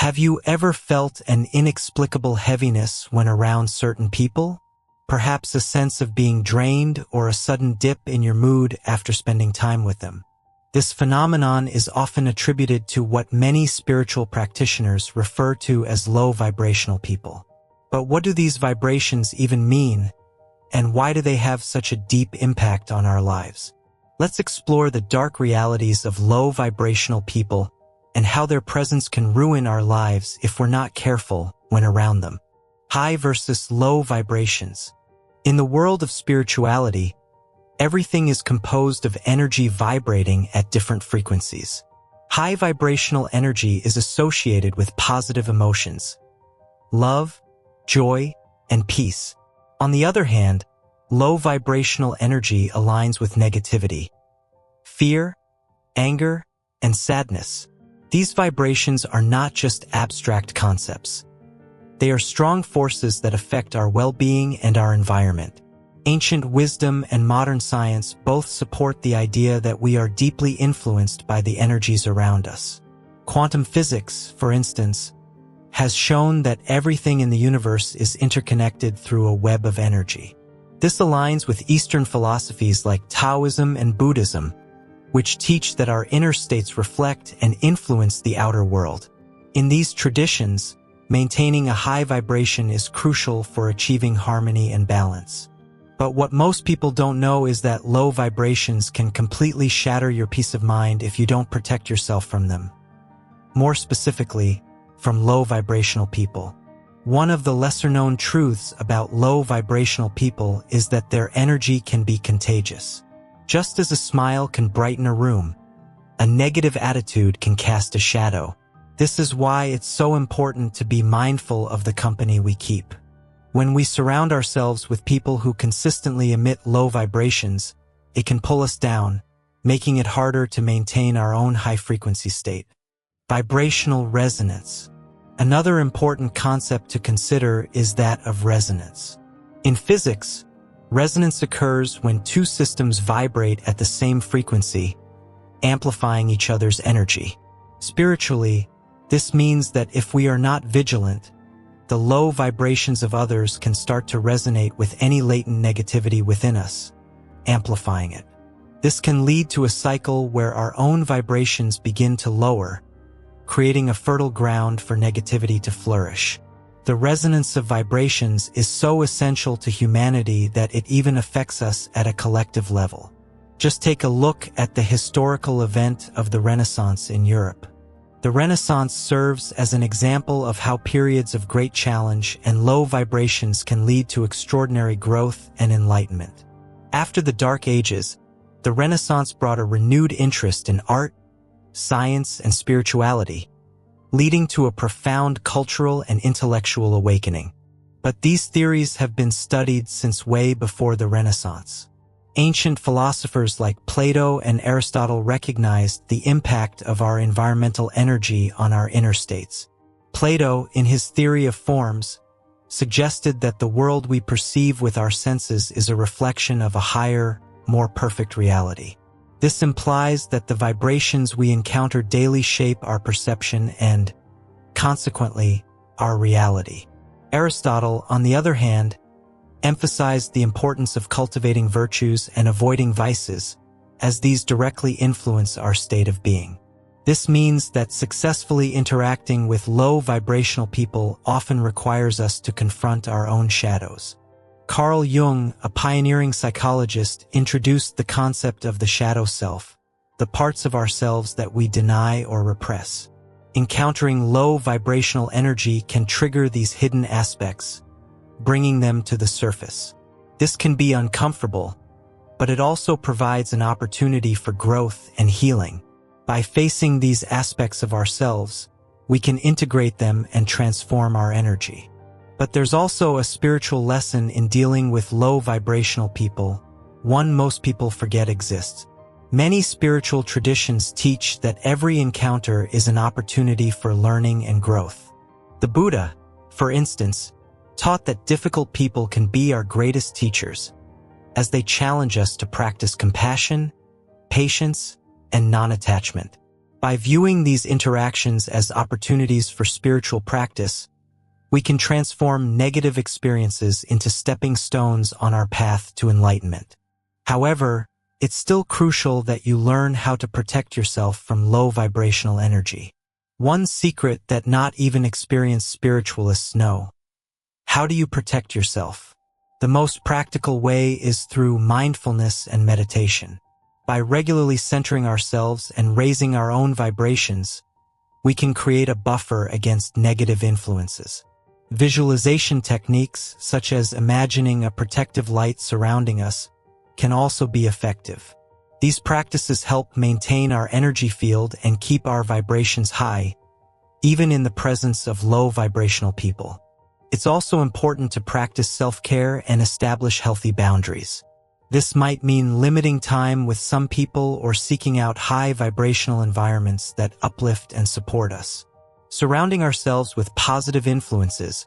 Have you ever felt an inexplicable heaviness when around certain people? Perhaps a sense of being drained or a sudden dip in your mood after spending time with them. This phenomenon is often attributed to what many spiritual practitioners refer to as low vibrational people. But what do these vibrations even mean, and why do they have such a deep impact on our lives? Let's explore the dark realities of low vibrational people and how their presence can ruin our lives if we're not careful when around them. High versus low vibrations. In the world of spirituality, everything is composed of energy vibrating at different frequencies. High vibrational energy is associated with positive emotions, love, joy, and peace. On the other hand, low vibrational energy aligns with negativity, fear, anger, and sadness. These vibrations are not just abstract concepts. They are strong forces that affect our well-being and our environment. Ancient wisdom and modern science both support the idea that we are deeply influenced by the energies around us. Quantum physics, for instance, has shown that everything in the universe is interconnected through a web of energy. This aligns with Eastern philosophies like Taoism and Buddhism, which teach that our inner states reflect and influence the outer world. In these traditions, maintaining a high vibration is crucial for achieving harmony and balance. But what most people don't know is that low vibrations can completely shatter your peace of mind if you don't protect yourself from them. More specifically, from low vibrational people. One of the lesser-known truths about low vibrational people is that their energy can be contagious. Just as a smile can brighten a room, a negative attitude can cast a shadow. This is why it's so important to be mindful of the company we keep. When we surround ourselves with people who consistently emit low vibrations, it can pull us down, making it harder to maintain our own high-frequency state. Vibrational resonance. Another important concept to consider is that of resonance. In physics, resonance occurs when two systems vibrate at the same frequency, amplifying each other's energy. Spiritually, this means that if we are not vigilant, the low vibrations of others can start to resonate with any latent negativity within us, amplifying it. This can lead to a cycle where our own vibrations begin to lower, creating a fertile ground for negativity to flourish. The resonance of vibrations is so essential to humanity that it even affects us at a collective level. Just take a look at the historical event of the Renaissance in Europe. The Renaissance serves as an example of how periods of great challenge and low vibrations can lead to extraordinary growth and enlightenment. After the Dark Ages, the Renaissance brought a renewed interest in art, science, and spirituality, leading to a profound cultural and intellectual awakening. But these theories have been studied since way before the Renaissance. Ancient philosophers like Plato and Aristotle recognized the impact of our environmental energy on our inner states. Plato, in his theory of forms, suggested that the world we perceive with our senses is a reflection of a higher, more perfect reality. This implies that the vibrations we encounter daily shape our perception and, consequently, our reality. Aristotle, on the other hand, emphasized the importance of cultivating virtues and avoiding vices, as these directly influence our state of being. This means that successfully interacting with low vibrational people often requires us to confront our own shadows. Carl Jung, a pioneering psychologist, introduced the concept of the shadow self, the parts of ourselves that we deny or repress. Encountering low vibrational energy can trigger these hidden aspects, bringing them to the surface. This can be uncomfortable, but it also provides an opportunity for growth and healing. By facing these aspects of ourselves, we can integrate them and transform our energy. But there's also a spiritual lesson in dealing with low vibrational people, one most people forget exists. Many spiritual traditions teach that every encounter is an opportunity for learning and growth. The Buddha, for instance, taught that difficult people can be our greatest teachers, as they challenge us to practice compassion, patience, and non-attachment. By viewing these interactions as opportunities for spiritual practice, we can transform negative experiences into stepping stones on our path to enlightenment. However, it's still crucial that you learn how to protect yourself from low vibrational energy. One secret that not even experienced spiritualists know. How do you protect yourself? The most practical way is through mindfulness and meditation. By regularly centering ourselves and raising our own vibrations, we can create a buffer against negative influences. Visualization techniques, such as imagining a protective light surrounding us, can also be effective. These practices help maintain our energy field and keep our vibrations high, even in the presence of low vibrational people. It's also important to practice self-care and establish healthy boundaries. This might mean limiting time with some people or seeking out high vibrational environments that uplift and support us. Surrounding ourselves with positive influences,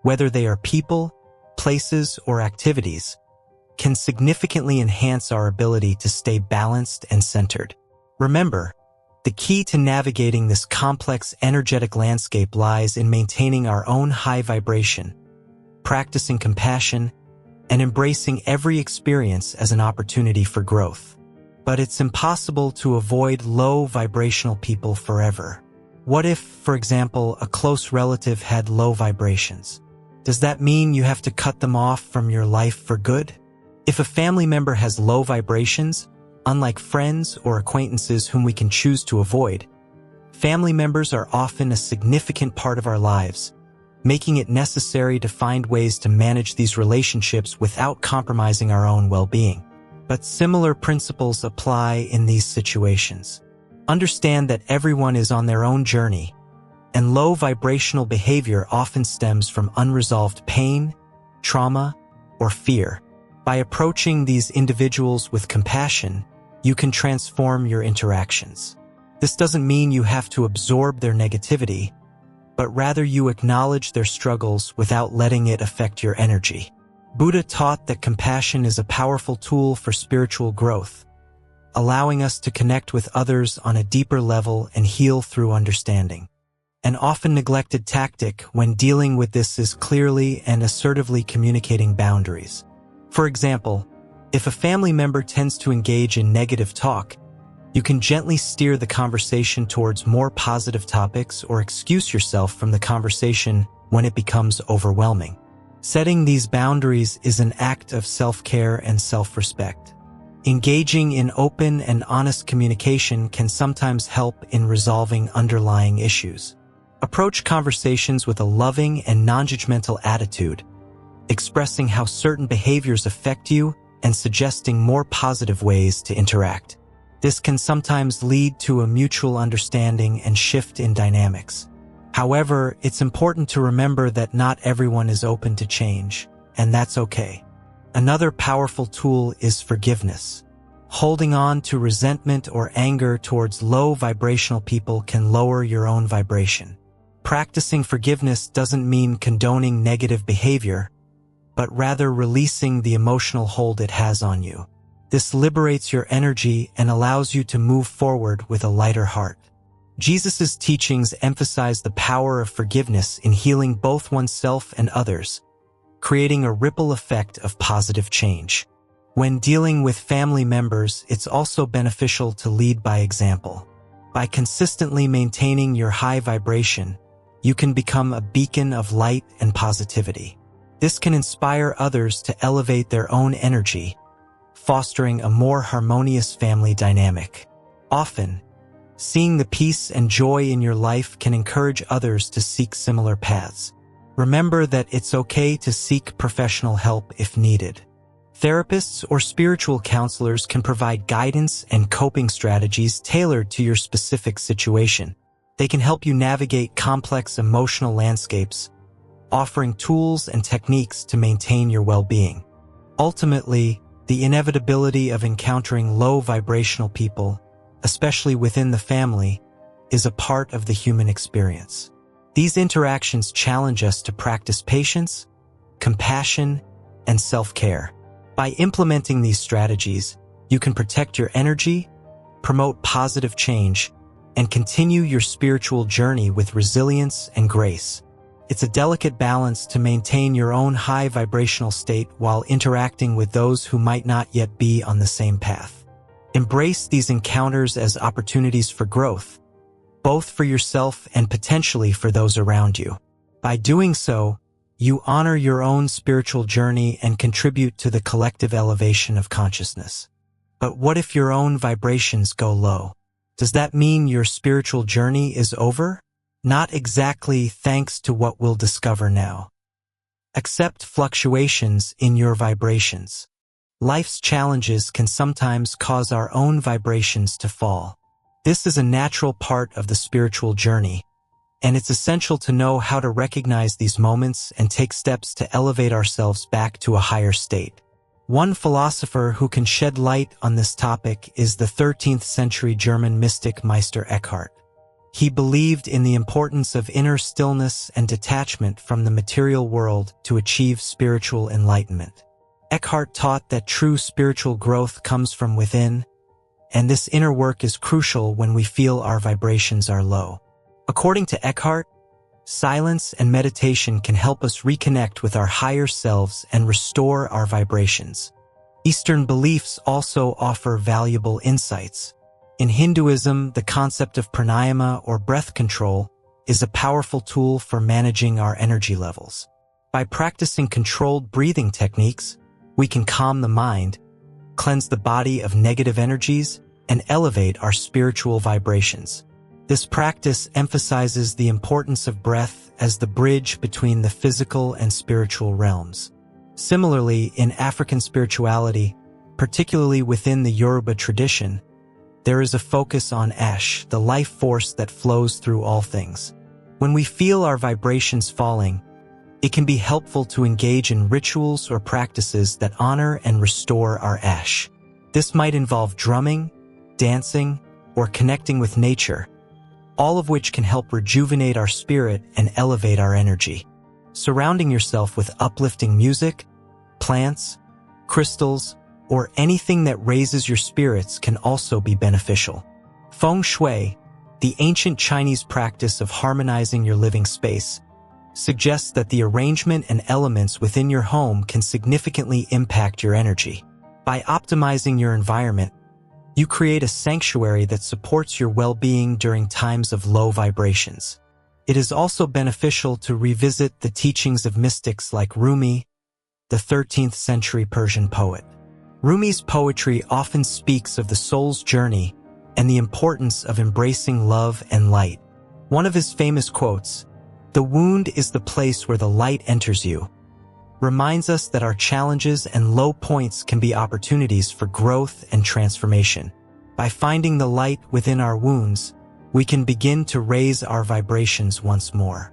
whether they are people, places, or activities, can significantly enhance our ability to stay balanced and centered. Remember, the key to navigating this complex energetic landscape lies in maintaining our own high vibration, practicing compassion, and embracing every experience as an opportunity for growth. But it's impossible to avoid low vibrational people forever. What if, for example, a close relative had low vibrations? Does that mean you have to cut them off from your life for good? If a family member has low vibrations, unlike friends or acquaintances whom we can choose to avoid, family members are often a significant part of our lives, making it necessary to find ways to manage these relationships without compromising our own well-being. But similar principles apply in these situations. Understand that everyone is on their own journey, and low vibrational behavior often stems from unresolved pain, trauma, or fear. By approaching these individuals with compassion, you can transform your interactions. This doesn't mean you have to absorb their negativity, but rather you acknowledge their struggles without letting it affect your energy. Buddha taught that compassion is a powerful tool for spiritual growth, allowing us to connect with others on a deeper level and heal through understanding. An often neglected tactic when dealing with this is clearly and assertively communicating boundaries. For example, if a family member tends to engage in negative talk, you can gently steer the conversation towards more positive topics or excuse yourself from the conversation when it becomes overwhelming. Setting these boundaries is an act of self-care and self-respect. Engaging in open and honest communication can sometimes help in resolving underlying issues. Approach conversations with a loving and non-judgmental attitude, expressing how certain behaviors affect you and suggesting more positive ways to interact. This can sometimes lead to a mutual understanding and shift in dynamics. However, it's important to remember that not everyone is open to change, and that's okay. Another powerful tool is forgiveness. Holding on to resentment or anger towards low vibrational people can lower your own vibration. Practicing forgiveness doesn't mean condoning negative behavior, but rather releasing the emotional hold it has on you. This liberates your energy and allows you to move forward with a lighter heart. Jesus' teachings emphasize the power of forgiveness in healing both oneself and others, creating a ripple effect of positive change. When dealing with family members, it's also beneficial to lead by example. By consistently maintaining your high vibration, you can become a beacon of light and positivity. This can inspire others to elevate their own energy, fostering a more harmonious family dynamic. Often, seeing the peace and joy in your life can encourage others to seek similar paths. Remember that it's okay to seek professional help if needed. Therapists or spiritual counselors can provide guidance and coping strategies tailored to your specific situation. They can help you navigate complex emotional landscapes, offering tools and techniques to maintain your well-being. Ultimately, the inevitability of encountering low vibrational people, especially within the family, is a part of the human experience. These interactions challenge us to practice patience, compassion, and self-care. By implementing these strategies, you can protect your energy, promote positive change, and continue your spiritual journey with resilience and grace. It's a delicate balance to maintain your own high vibrational state while interacting with those who might not yet be on the same path. Embrace these encounters as opportunities for growth, both for yourself and potentially for those around you. By doing so, you honor your own spiritual journey and contribute to the collective elevation of consciousness. But what if your own vibrations go low? Does that mean your spiritual journey is over? Not exactly, thanks to what we'll discover now. Accept fluctuations in your vibrations. Life's challenges can sometimes cause our own vibrations to fall. This is a natural part of the spiritual journey, and it's essential to know how to recognize these moments and take steps to elevate ourselves back to a higher state. One philosopher who can shed light on this topic is the 13th century German mystic Meister Eckhart. He believed in the importance of inner stillness and detachment from the material world to achieve spiritual enlightenment. Eckhart taught that true spiritual growth comes from within, and this inner work is crucial when we feel our vibrations are low. According to Eckhart, silence and meditation can help us reconnect with our higher selves and restore our vibrations. Eastern beliefs also offer valuable insights. In Hinduism, the concept of pranayama or breath control is a powerful tool for managing our energy levels. By practicing controlled breathing techniques, we can calm the mind, cleanse the body of negative energies, and elevate our spiritual vibrations. This practice emphasizes the importance of breath as the bridge between the physical and spiritual realms. Similarly, in African spirituality, particularly within the Yoruba tradition, there is a focus on Ash, the life force that flows through all things. When we feel our vibrations falling, it can be helpful to engage in rituals or practices that honor and restore our Ash. This might involve drumming, dancing, or connecting with nature, all of which can help rejuvenate our spirit and elevate our energy. Surrounding yourself with uplifting music, plants, crystals, or anything that raises your spirits can also be beneficial. Feng Shui, the ancient Chinese practice of harmonizing your living space, suggests that the arrangement and elements within your home can significantly impact your energy. By optimizing your environment, you create a sanctuary that supports your well-being during times of low vibrations. It is also beneficial to revisit the teachings of mystics like Rumi, the 13th century Persian poet. Rumi's poetry often speaks of the soul's journey and the importance of embracing love and light. One of his famous quotes, "The wound is the place where the light enters you," reminds us that our challenges and low points can be opportunities for growth and transformation. By finding the light within our wounds, we can begin to raise our vibrations once more.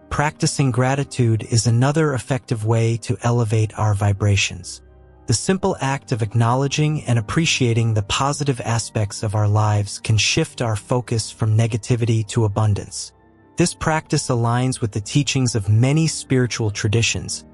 Practicing gratitude is another effective way to elevate our vibrations. The simple act of acknowledging and appreciating the positive aspects of our lives can shift our focus from negativity to abundance. This practice aligns with the teachings of many spiritual traditions,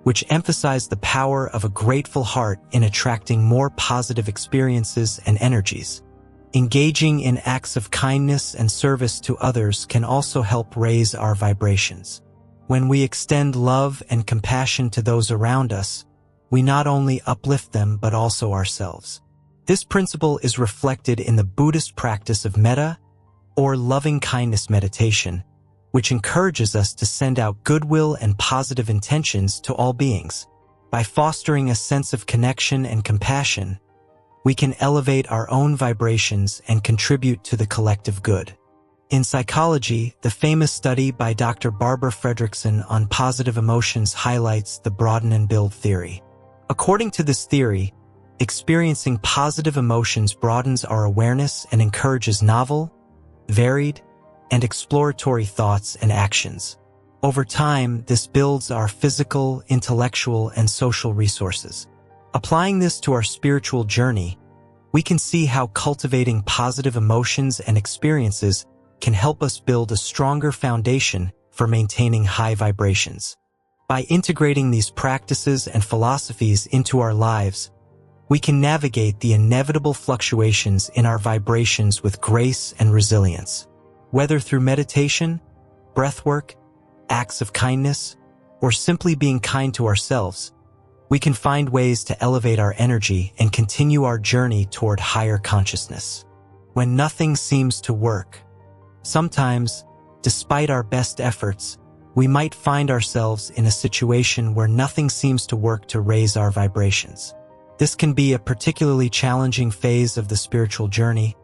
which emphasize the power of a grateful heart in attracting more positive experiences and energies. Engaging in acts of kindness and service to others can also help raise our vibrations. When we extend love and compassion to those around us, we not only uplift them but also ourselves. This principle is reflected in the Buddhist practice of metta, or loving-kindness meditation, which encourages us to send out goodwill and positive intentions to all beings. By fostering a sense of connection and compassion, we can elevate our own vibrations and contribute to the collective good. In psychology, the famous study by Dr. Barbara Fredrickson on positive emotions highlights the broaden and build theory. According to this theory, experiencing positive emotions broadens our awareness and encourages novel, varied, and exploratory thoughts and actions. Over time, this builds our physical, intellectual, and social resources. Applying this to our spiritual journey, we can see how cultivating positive emotions and experiences can help us build a stronger foundation for maintaining high vibrations. By integrating these practices and philosophies into our lives, we can navigate the inevitable fluctuations in our vibrations with grace and resilience. Whether through meditation, breathwork, acts of kindness, or simply being kind to ourselves, we can find ways to elevate our energy and continue our journey toward higher consciousness. When nothing seems to work, sometimes, despite our best efforts, we might find ourselves in a situation where nothing seems to work to raise our vibrations. This can be a particularly challenging phase of the spiritual journey,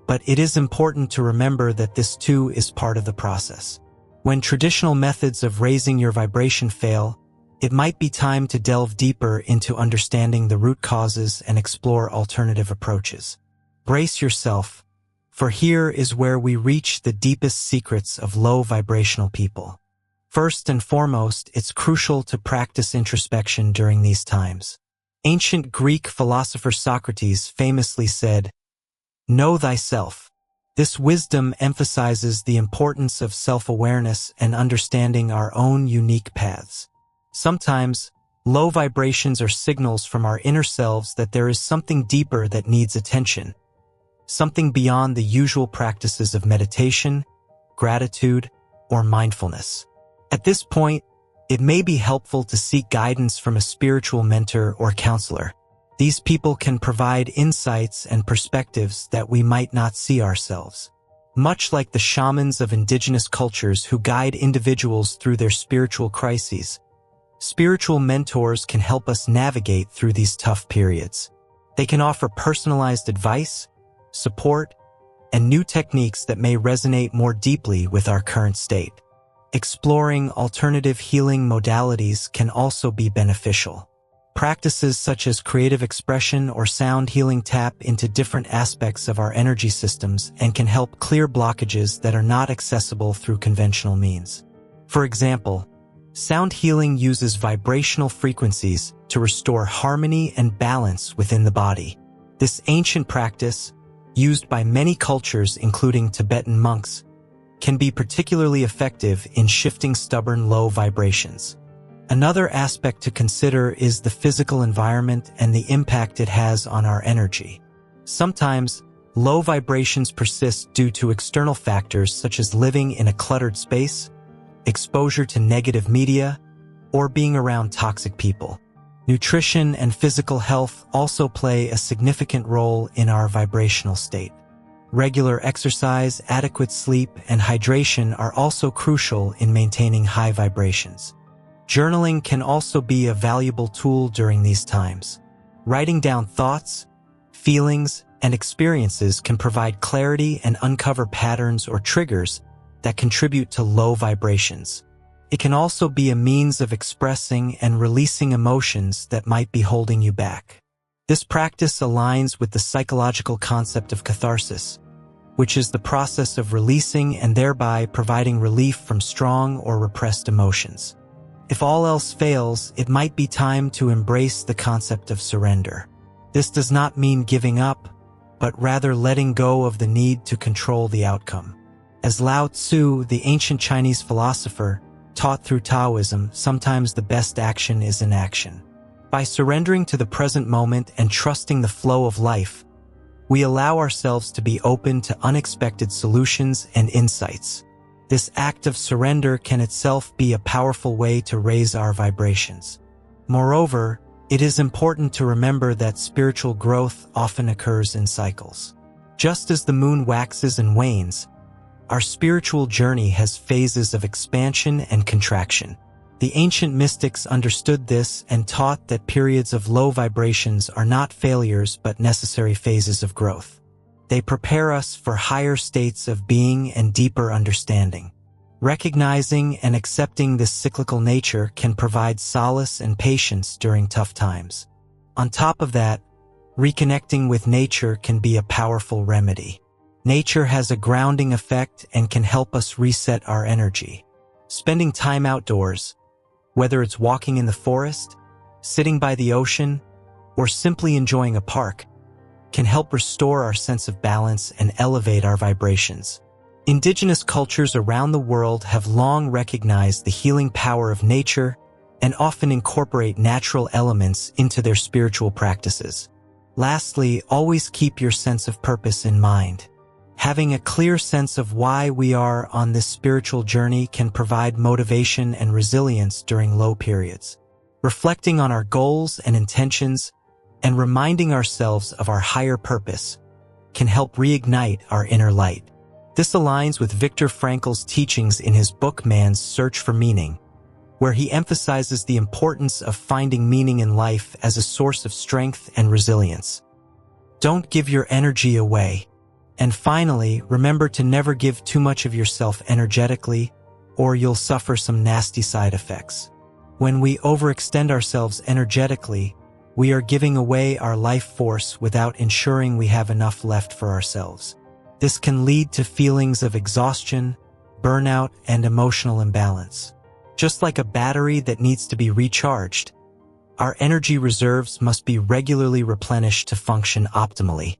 but it is important to remember that this too is part of the process. When traditional methods of raising your vibration fail, it might be time to delve deeper into understanding the root causes and explore alternative approaches. Brace yourself, for here is where we reach the deepest secrets of low vibrational people. First and foremost, it's crucial to practice introspection during these times. Ancient Greek philosopher Socrates famously said, "Know thyself." This wisdom emphasizes the importance of self-awareness and understanding our own unique paths. Sometimes, low vibrations are signals from our inner selves that there is something deeper that needs attention, something beyond the usual practices of meditation, gratitude, or mindfulness. At this point, it may be helpful to seek guidance from a spiritual mentor or counselor. These people can provide insights and perspectives that we might not see ourselves. Much like the shamans of indigenous cultures who guide individuals through their spiritual crises, spiritual mentors can help us navigate through these tough periods. They can offer personalized advice, support, and new techniques that may resonate more deeply with our current state. Exploring alternative healing modalities can also be beneficial. Practices such as creative expression or sound healing tap into different aspects of our energy systems and can help clear blockages that are not accessible through conventional means. For example, sound healing uses vibrational frequencies to restore harmony and balance within the body. This ancient practice, used by many cultures including Tibetan monks, can be particularly effective in shifting stubborn low vibrations. Another aspect to consider is the physical environment and the impact it has on our energy. Sometimes, low vibrations persist due to external factors such as living in a cluttered space, exposure to negative media, or being around toxic people. Nutrition and physical health also play a significant role in our vibrational state. Regular exercise, adequate sleep, and hydration are also crucial in maintaining high vibrations. Journaling can also be a valuable tool during these times. Writing down thoughts, feelings, and experiences can provide clarity and uncover patterns or triggers that contribute to low vibrations. It can also be a means of expressing and releasing emotions that might be holding you back. This practice aligns with the psychological concept of catharsis, which is the process of releasing and thereby providing relief from strong or repressed emotions. If all else fails, it might be time to embrace the concept of surrender. This does not mean giving up, but rather letting go of the need to control the outcome. As Lao Tzu, the ancient Chinese philosopher, taught through Taoism, sometimes the best action is inaction. By surrendering to the present moment and trusting the flow of life, we allow ourselves to be open to unexpected solutions and insights. This act of surrender can itself be a powerful way to raise our vibrations. Moreover, it is important to remember that spiritual growth often occurs in cycles. Just as the moon waxes and wanes, our spiritual journey has phases of expansion and contraction. The ancient mystics understood this and taught that periods of low vibrations are not failures but necessary phases of growth. They prepare us for higher states of being and deeper understanding. Recognizing and accepting this cyclical nature can provide solace and patience during tough times. On top of that, reconnecting with nature can be a powerful remedy. Nature has a grounding effect and can help us reset our energy. Spending time outdoors, whether it's walking in the forest, sitting by the ocean, or simply enjoying a park, can help restore our sense of balance and elevate our vibrations. Indigenous cultures around the world have long recognized the healing power of nature and often incorporate natural elements into their spiritual practices. Lastly, always keep your sense of purpose in mind. Having a clear sense of why we are on this spiritual journey can provide motivation and resilience during low periods. Reflecting on our goals and intentions and reminding ourselves of our higher purpose can help reignite our inner light. This aligns with Viktor Frankl's teachings in his book Man's Search for Meaning, where he emphasizes the importance of finding meaning in life as a source of strength and resilience. Don't give your energy away. And finally, remember to never give too much of yourself energetically, or you'll suffer some nasty side effects. When we overextend ourselves energetically, we are giving away our life force without ensuring we have enough left for ourselves. This can lead to feelings of exhaustion, burnout, and emotional imbalance. Just like a battery that needs to be recharged, our energy reserves must be regularly replenished to function optimally.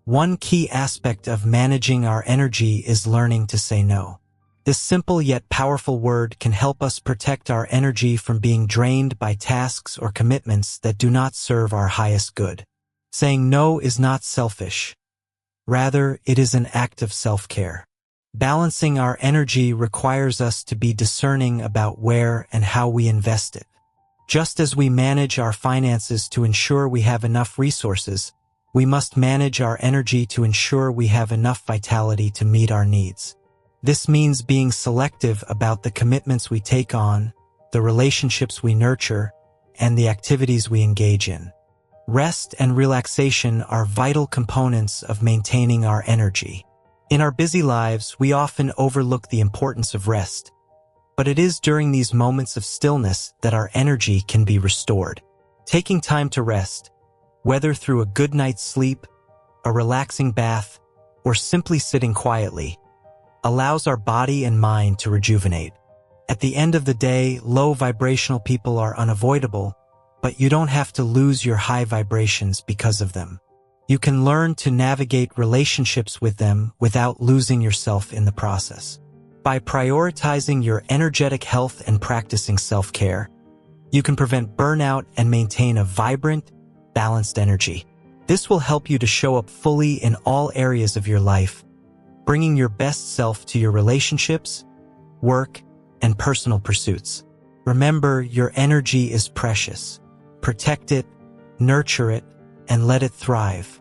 One key aspect of managing our energy is learning to say no. This simple yet powerful word can help us protect our energy from being drained by tasks or commitments that do not serve our highest good. Saying no is not selfish. Rather, it is an act of self-care. Balancing our energy requires us to be discerning about where and how we invest it. Just as we manage our finances to ensure we have enough resources, we must manage our energy to ensure we have enough vitality to meet our needs. This means being selective about the commitments we take on, the relationships we nurture, and the activities we engage in. Rest and relaxation are vital components of maintaining our energy. In our busy lives, we often overlook the importance of rest, but it is during these moments of stillness that our energy can be restored. Taking time to rest, whether through a good night's sleep, a relaxing bath, or simply sitting quietly, allows our body and mind to rejuvenate. At the end of the day, low vibrational people are unavoidable, but you don't have to lose your high vibrations because of them. You can learn to navigate relationships with them without losing yourself in the process. By prioritizing your energetic health and practicing self-care, you can prevent burnout and maintain a vibrant, balanced energy. This will help you to show up fully in all areas of your life, bringing your best self to your relationships, work, and personal pursuits. Remember, your energy is precious. Protect it, nurture it, and let it thrive.